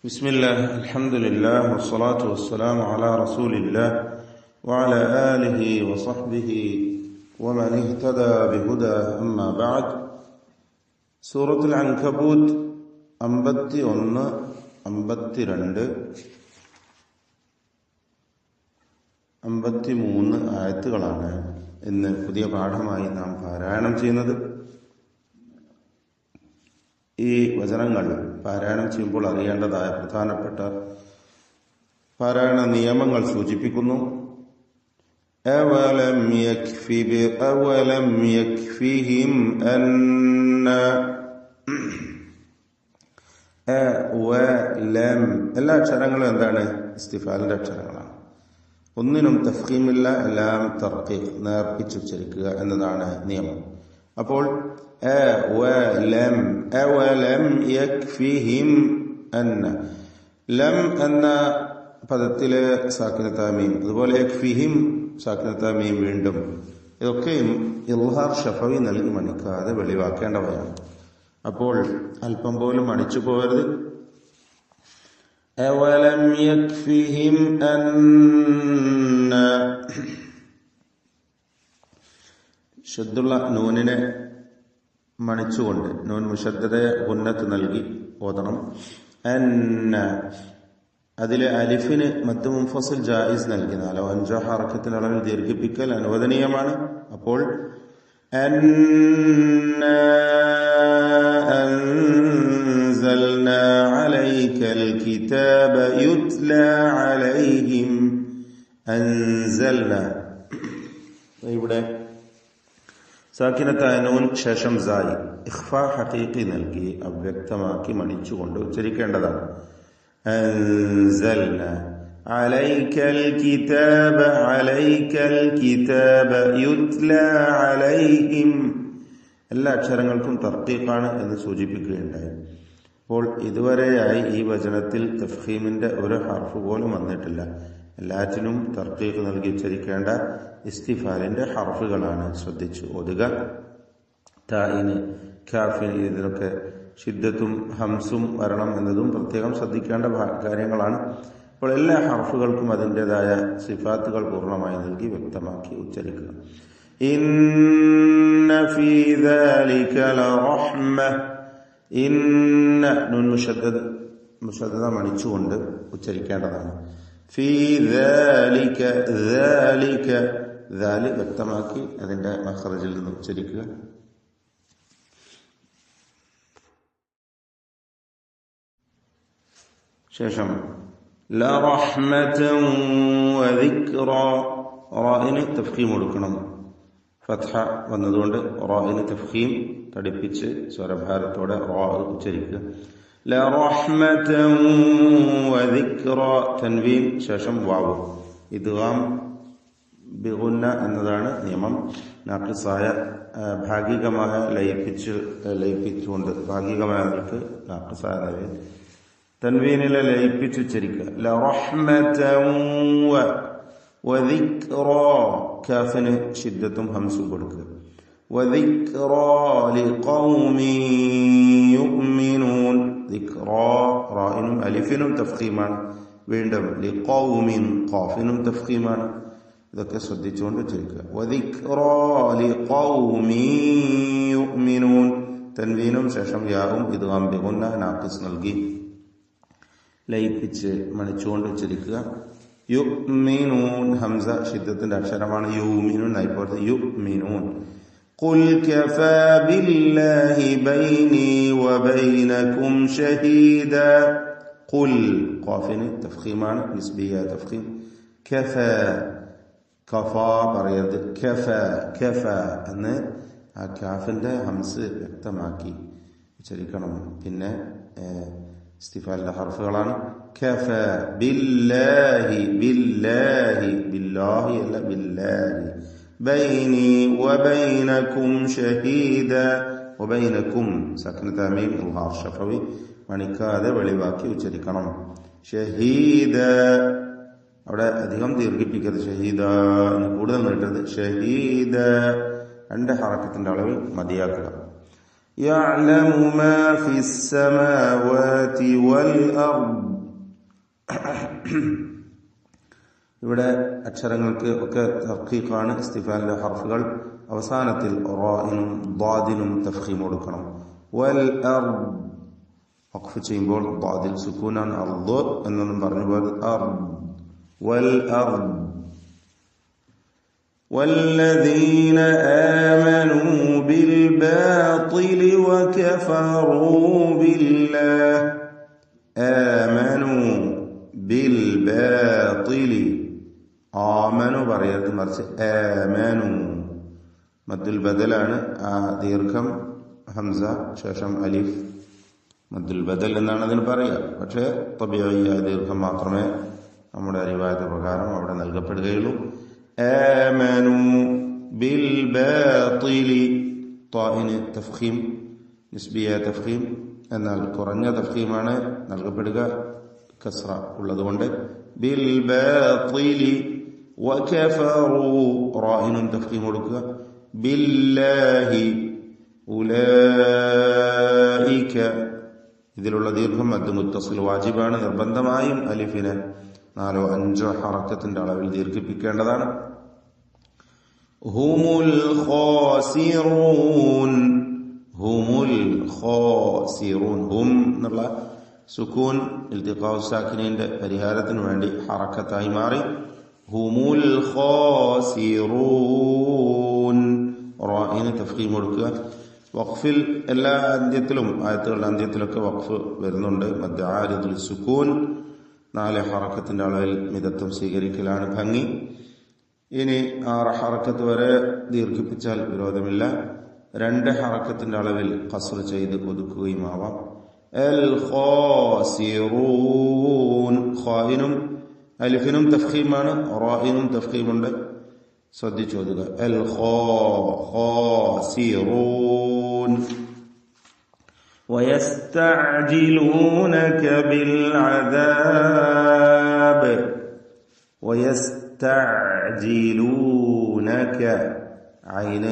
بسم الله الحمد لله والصلاة والسلام على رسول الله وعلى آله وصحبه ومن اهتدى بهدى أما بعد. സൂറത്തുൽ അൻകബൂത്ത് 51, 52, 53 ആയത്തുകളാണ് ഇന്ന് പുതിയ പാഠമായി നാം പാരായണം ചെയ്യുന്നത്. ഈ വചനങ്ങൾ പാരായണം ചെയ്യുമ്പോൾ അറിയേണ്ടതായ പ്രധാനപ്പെട്ട പാരായണ നിയമങ്ങൾ സൂചിപ്പിക്കുന്നു. അവലം യക്ഫിഹിം അന്ന അവലം എല്ലാ അക്ഷരങ്ങളും എന്താണ്? ഇസ്തിഫാലിന്റെ അക്ഷരങ്ങളാണ്. ഒന്നിനും തഫ്ഖീമില്ല, എല്ലാം തർഖീഖ്, നേർപ്പിച്ചുച്ചരിക്കുക എന്നതാണ് നിയമം. അപ്പോൾ അവലം യക്ഫിഹിം അന്ന, ലം എന്ന പദത്തിലെ സാക്കിനത്താ മീം, അതുപോലെ യക്ഫിഹിം സാക്കിനത്താ മീം വീണ്ടും, ഇതൊക്കെയും ഇൽഹാർ ഷഫവി നൽകി മണിക്കാതെ വെളിവാക്കേണ്ടവയാണ്. അപ്പോൾ അല്പം പോലും മണിച്ചു പോകരുത്. അവലം യക്ഫിഹിം അന്ന, ശുദ്ധുള്ള നൂനിനെ മണിച്ചുകൊണ്ട് നൂൻ മുശദ്ദദയെ ഗുന്നത്ത് നൽകി ഓതണം. അന്ന, അതിലെ അലിഫിന് മദ്ദ് മുൻഫസിൽ ജായിസ് നൽകി 4 5 ഹർക്കത്തിന് അളവിൽ ദീർഘിപ്പിക്കൽ അനുവദനീയമാണ്. അപ്പോൾ അന്ന അൻസൽനാ അലൈക്കൽ കിതാബ യുത്ലാ അലൈഹിം, അൻസൽനാ, ഇവിടെ സാക്കിനത്തായ നൂൻ ശേഷം സായി ഇഖ്ഫാ ഹഖീഖി നൽകി അവ്യക്തമാക്കി മണിച്ചുകൊണ്ട് ഉച്ചരിക്കേണ്ടതാണ്. അൻസൽന അലൈക്കൽ കിതാബ, അലൈക്കൽ കിതാബ യുത്ലാ അലൈഹിം, എല്ലാ അക്ഷരങ്ങൾക്കും തർത്തീഖാണ് എന്ന് സൂചിപ്പിക്കുകയുണ്ടായി. അപ്പോൾ ഇതുവരെയായി ഈ വചനത്തിൽ തഫ്ഖീമിന്റെ ഒരു ഹർഫ് പോലും വന്നിട്ടില്ല. എല്ലാറ്റിനും തർത്തീഖ് നൽകി ഉച്ചരിക്കേണ്ട ഇസ്തിഫാലിന്റെ ഹർഫുകളാണ്. ശ്രദ്ധിച്ചു ഓതുക. തായിന്, കാഫിന്, ഇതിനൊക്കെ ഷിദ്ദത്തും ഹംസും വരണം എന്നതും പ്രത്യേകം ശ്രദ്ധിക്കേണ്ട കാര്യങ്ങളാണ്. അപ്പോൾ എല്ലാ ഹർഫുകൾക്കും അതിൻ്റെതായ സിഫാത്തുകൾ പൂർണ്ണമായി നൽകി വ്യക്തമാക്കി ഉച്ചരിക്കുക. ഇന്ന ഫീ ദാലിക ലറഹ്മ, ഇന്ന നൂൻ മുശദ്ദദ മണിച്ചുകൊണ്ട് ഉച്ചരിക്കേണ്ടതാണ്. ഫീ ദാലിക, ദാലിക, ദാലി വ്യക്തമാക്കി അതിന്റെ മഖ്റജിൽ നിന്ന് ഉച്ചരിക്കുക. ശേഷം ലറഹ്മതൻ വദിക്റ, റാഇന് തഫ്ഖീം കൊടുക്കണം. ഫത്ഹ വന്നതുകൊണ്ട് റാഇന് തഫ്ഖീം തടിപ്പിച്ച് സ്വരഭാരത്തോടെ റാ ഉച്ചരിക്കുക. ലറഹ്മതൻ വദിക്റ, തൻവീൻ ശേഷം വാവ്, ഇദ്ഗാം ബിഗുന്ന എന്നതാണ് നിയമം. നാഖിസായ ഭാഗികമായ ലയിപ്പിച്ചുകൊണ്ട് ഭാഗികമായ നാഖിസായ തൻവീനിലെ ലയിപ്പിച്ചുച്ചരിക്കുക. ലറഹ്മതൻ വദിക്റ, കാഫിന് ഷിദ്ദത്തും ഹംസും കൊടുക്കുക. വദിക്റ ലിഖൗമിൻ യുഅ്മിനൂൻ, ദിക്റ റാഇനും അലിഫിനും തഫ്ഖീമാണ്. വീണ്ടും ലിഖൗമിൻ, ഖാഫിനും തഫ്ഖീമാണ്. ഇതൊക്കെ ശ്രദ്ധിച്ചുകൊണ്ട് ഉച്ചരിക്കുക. വദിക്റ ലിഖൗമിൻ യുഅ്മിനൂൻ, തൻവീനും ശേഷം യാവും ഇദ്ഗാം ബിഗുന്ന നാഖിസ് നൽകി ലയിപ്പിച്ച് മണിച്ചുകൊണ്ട് ഉച്ചരിക്കുക. യുഅ്മിനൂൻ, ഹംസ ഷിദ്ദത്തിന്റെ അക്ഷരമാണ്. യുഅ്മിനൂൻ ആയിപ്പോട്ടെ, യുഅ്മിനൂൻ. ഖുൽ കഫാ ബില്ലാഹി ബൈനി വബൈനകും ഷഹീദാ, ഖുൽ ഖാഫിന് തഫ്ഖീമാണ്, നിസ്ബിയ തഫ്ഖീം. കഫാ, കഫാ പറയരുത്, കഫാ, കഫാ എന്ന് ആ കാഫിന്റെ ഹംസ് വ്യക്തമാക്കി ഉച്ചരിക്കണം. പിന്നെ ഇസ്തിഫാലിന്റെ ഹർഫുകളാണ്. കഫ ബില്ലാഹി, ബില്ലാഹി, ബില്ലാഹി അല്ല ബില്ലാഹി. ബൈനി വബൈനകും ഷഹീദ, വബൈനകും സക്നത മീം ഇൽഹാർ ഷഫവി മണിക്കാതെ വെളിവാക്കി ഉച്ചരിക്കണം. ഷഹീദ, അവിടെ അധികം ദീർഘിപ്പിക്കരുത്. ഷഹീദ കൂടുതൽ നീട്ടരുത്. ഷഹീദ 2 ഹറക്കത്തിന്റെ അളവിൽ മതിയാക്കുക. يعلم ما في السماوات والأرض ഇവിടെ അക്ഷരങ്ങൾക്ക് ഒക്കെ തർക്കീഖാണ്. ഇസ്തിഫാലിന്റെ ഹർഫുകൾ അവസാനത്തിൽ റാഇനും ദ്വാദിനും തഫ്ഖീം കൊടുക്കണം. വൽ അർദ് വഖഫ് ചെയ്യുമ്പോൾ ദ്വാദിൽ സുക്കൂനാണ്. അർദ് എന്നൊന്നും പറഞ്ഞു പോയത് അർദ്. വൽ അർദ് والذين آمنوا بالباطل وكفروا بالله آمنوا بالباطل آمنوا പറയരുത്, മറിച്ച് آمنوا. മദ്ദുൽ ബദലാണ് ആ ദീർഘം ഹംസ ശേഷം അലിഫ്. മദ്ദുൽ ബദൽ എന്നാണ് അതിന് പറയുക. പക്ഷേ തബീഇയ ദീർഘം മാത്രമേ നമ്മുടെ റിവായത്ത് പ്രകാരം അവിടെ നൽകപ്പെടുകയുള്ളൂ. آمنوا بالباطل طائന് തഫ്ഖീം നിസ്ബിയ തഫ്ഖീം, എന്നാൽ കുറഞ്ഞ തഫ്ഖീമാണ് നൽകപ്പെടുക കസ്റ ഉള്ളതുകൊണ്ട്. بالباطل وكفروا റാഇനും തഫ്ഖീം കൊടുക്കുക. بالله ഉലൈക ഇതിലുള്ള ദീർഘം മദ് മുത്തസിൽ വാജിബാണ്. നിർബന്ധമായും അലിഫിനെ 4-5 ഹറക്കത്തിന്റെ അളവിൽ ദീർഘിപ്പിക്കേണ്ടതാണ്. ഹുമുൽ ഖാസിറൂൻ ഹുമുൽ ഖാസിറൂൻ ഹും എന്നുള്ള സുക്കൂൻ ഇൽതിഖാഉ സാക്കിനീന്റെ പരിഹാരത്തിന് വേണ്ടി ഹറക്കത്തായി മാറി. ഹുമുൽ ഖാസിറൂൻ റാഇന് തഫ്ഖീം കൊടുക്കുക. വഖഫിൽ എല്ലാ അന്ത്യത്തിലും ആയത്തുകളുടെ അന്ത്യത്തിലൊക്കെ വഖഫ് വരുന്നുണ്ട്. മദ് ആരിദുൽ സുക്കൂൻ 4 ഹറക്കത്തിന്റെ അളവിൽ മിതത്വം സ്വീകരിക്കലാണ് ഭംഗി. ഇനി 6 ഹറക്കത്ത് വരെ ദീർഘിപ്പിച്ചാൽ വിരോധമില്ല. 2 ഹറക്കത്തിന്റെ അളവിൽ ഖസ്ർ ചെയ്ത് ഒതുക്കുകയും ആവാം. അൽ ഖാസിറൂൻ ഖായിനും അലിഫിനും തഫ്ഖീമാണ്, റാഇനും തഫ്ഖീമുണ്ട്. ശ്രദ്ധിച്ചോതുക. അൽ ഖാസിറൂൻ ويستعجلونك بالعذاب ويستعجلونك عين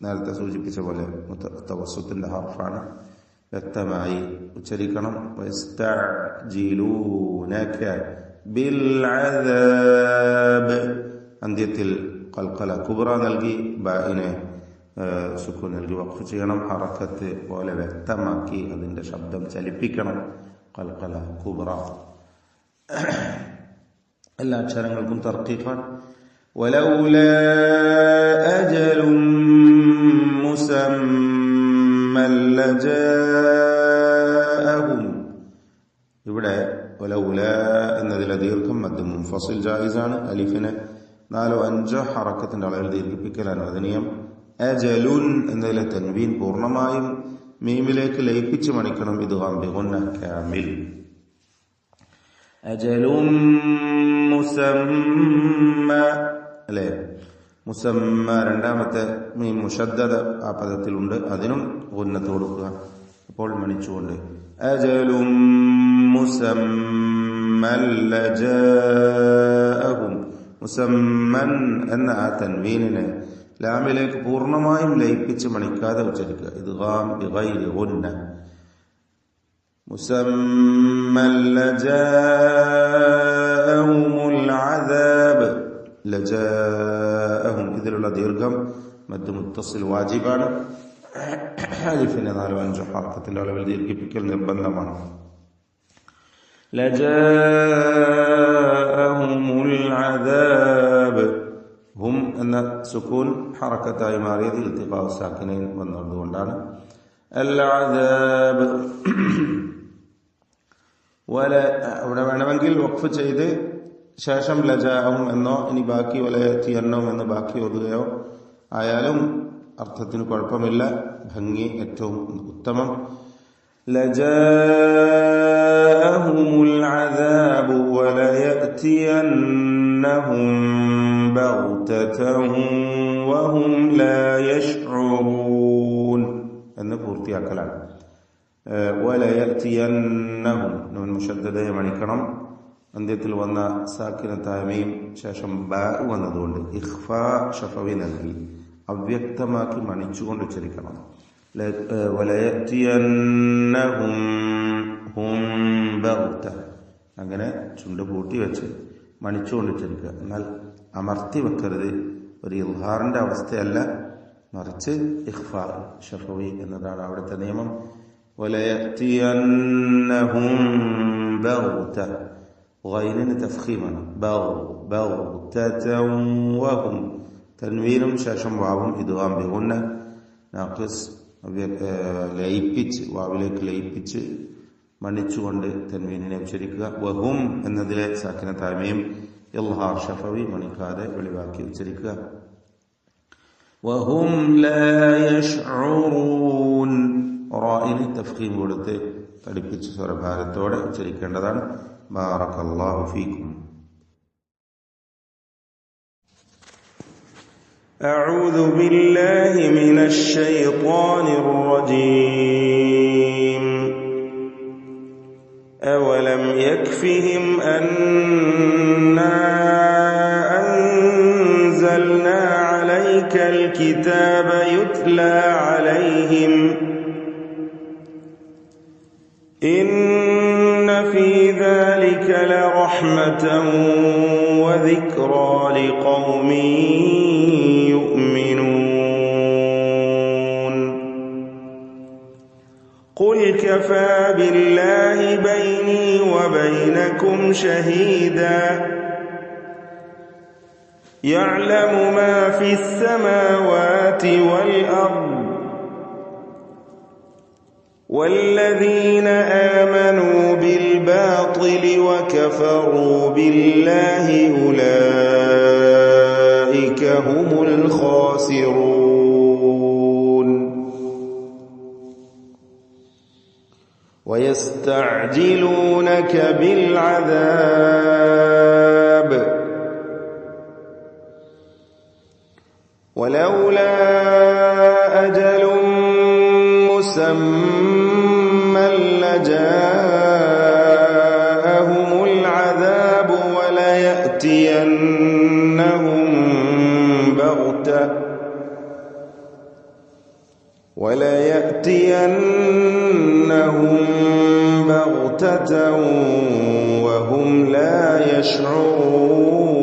നേരത്തെ സൂചിപ്പിച്ച പോലെ തവസ്സുത്തിന്റെ ഹർഫാണ്. വ്യക്തമായി ഉച്ചരിക്കണം. ويستعجلونك بالعذاب അന്ത്യത്തിൽ ഖൽഖല കുബ്ര നൽകി ബാഇനെ സുക്കൂൻ നൽകി വഖഫ് ചെയ്യണം. ഹറക്കത്ത് പോലെ വ്യക്തമാക്കി അതിന്റെ ശബ്ദം ചലിപ്പിക്കണം. ഖൽഖല കുബ്ര. എല്ലാ അക്ഷരങ്ങൾക്കും തർക്കീഖാണ്. വലൗലാ അജലുൻ മുസമ്മൻ ലജാഅഹും ഇവിടെ വലൗലാ എന്നതിലെ ദീർഘം മദ് മുൻഫസിൽ ജായിസാണ്. അലിഫിനെ 4-5 ഹറക്കത്തിന്റെ അളവിൽ ദീർഘിപ്പിക്കൽ അനുവദനീയം. അജലുൻ എന്നതിലെ തൻവീൻ പൂർണ്ണമായും മീമിലേക്ക് ലയിപ്പിച്ച് മണിക്കണം. ഇദ്ഗാം ബിഗുന്ന കാമിൽ. അജലും മുസമ്മ അല്ലേ, മുസമ്മ രണ്ടാമത്തെ മീം മുശദ്ദദ ആ പദത്തിലുണ്ട്. അതിനും ഗുന്നത്ത് കൊടുക്കുക. അപ്പോൾ മണിച്ചുകൊണ്ട് അജലും മുസമ്മൻ ലജാഅഹും മുസമ്മൻ എന്ന ആ തൻവീനിനെ ലാമിലേക്ക് പൂർണ്ണമായും ലയിപ്പിച്ച് മണിക്കാതെ ഉച്ചരിക്കുക. ഇദ്ഗാം ബിഗൈരി ഗുന്ന. മുസമ്മൻ ലജാഅഹുമുൽ അദാബ് ലജാഅഹും ഇതിലുള്ള ദീർഘം മദ് മുത്തസിൽ വാജിബാണ്. അലിഫിനെ 4-5 ഹർക്കത്തിന്റെ അളവിൽ ദീർഘിപ്പിക്കൽ നിർബന്ധമാണ്. ലജാഅഹുമുൽ അദാബ് ഹും എന്ന സുക്കൂൻ ഹറക്കത്തായി മാറിയത് ഇൽതിഖാഉ സാക്കിനൈൻ വന്നതുകൊണ്ടാണ്. അൽ അദാബ് ഇവിടെ വേണമെങ്കിൽ വഖഫ് ചെയ്ത് ശേഷം ലജാഅഹും എന്നോ ഇനി ബാക്കി വലയത്തിയന്നോ എന്ന് ബാക്കി ഓതുകയോ ആയാലും അർത്ഥത്തിന് കുഴപ്പമില്ല. ഭംഗി ഏറ്റവും ഉത്തമം. ലജാഅഹുമുൽ അദാബു വലയഅതിയന്നഹും ബഗ്തതൻ വഹും ലാ യശ്ഉറൂൻ എന്ന് പൂർത്തിയാക്കലാണ്. വലയഅതിയന്നഹും നൂൻ മുശദ്ദദയെ മണിക്കണം. അന്ത്യത്തിൽ വന്ന സാക്കിനത്തായ മീം ശേഷം ബാ വന്നതുകൊണ്ട് ഇഖ്ഫാ ഷഫവി നൽകി അവ്യക്തമാക്കി മണിച്ചുകൊണ്ട് ഉച്ചരിക്കണം. വലയഅതിയന്നഹും ഹും ബഗ്ത അങ്ങനെ ചുണ്ട് പൂട്ടി വെച്ച് മണിച്ചുകൊണ്ടിട്ടിരിക്കുക. എന്നാൽ അമർത്തി വെക്കരുത്. ഒരു ഇൽഹാറിന്റെ അവസ്ഥയല്ല, മറിച്ച് ഇഖ്ഫാ ഷഫവി എന്നതാണ് അവിടുത്തെ നിയമം. വലയഅതിയന്നഹും ബഗ്ത, ഗൈനിന് തഫ്ഖീമാണ്. ബഗ്തതൻ വഹും, തൻവീനും ശേഷം വാവും ഇദ്ഗാം ബിഗുന്ന നാഖിസ് ലയിപ്പിച്ച്, വാവിലേക്ക് ലയിപ്പിച്ച് മണിച്ചുകൊണ്ട് തൻവീനിനെ ഉച്ചരിക്കുക. വഹും എന്നതിലെ സാക്കിന താമീം ഇൽഹാർ ഷഫവി മണിക്കാതെ വെളിവാക്കി ഉച്ചരിക്കുക. വഹും ലാ യശ്ഉറൂൻ, റാഇന് തഫ്ഖീം കൊടുത്ത് തടിപ്പിച്ച് സ്വരഭാരത്തോടെ ഉച്ചരിക്കേണ്ടതാണ്. ബാറകല്ലാഹു ഫീക്കും. أعوذ بالله من الشيطان الرجيم. أولم يكفهم أنا أنزلنا عليك الكتاب يتلى عليهم إن في ذلك لرحمة وذكرى لقوم يؤمنون. قل كفى بالله بيني وبينكم شهيدا يعلم ما في السماوات والأرض والذين آمنوا بالباطل وكفروا بالله أولئك هم الخاسرون. ويستعجلونك بالعذاب ولولا أجل مسمى لجاءهم العذاب وليأتينهم بغتة وهم لا يشعرون.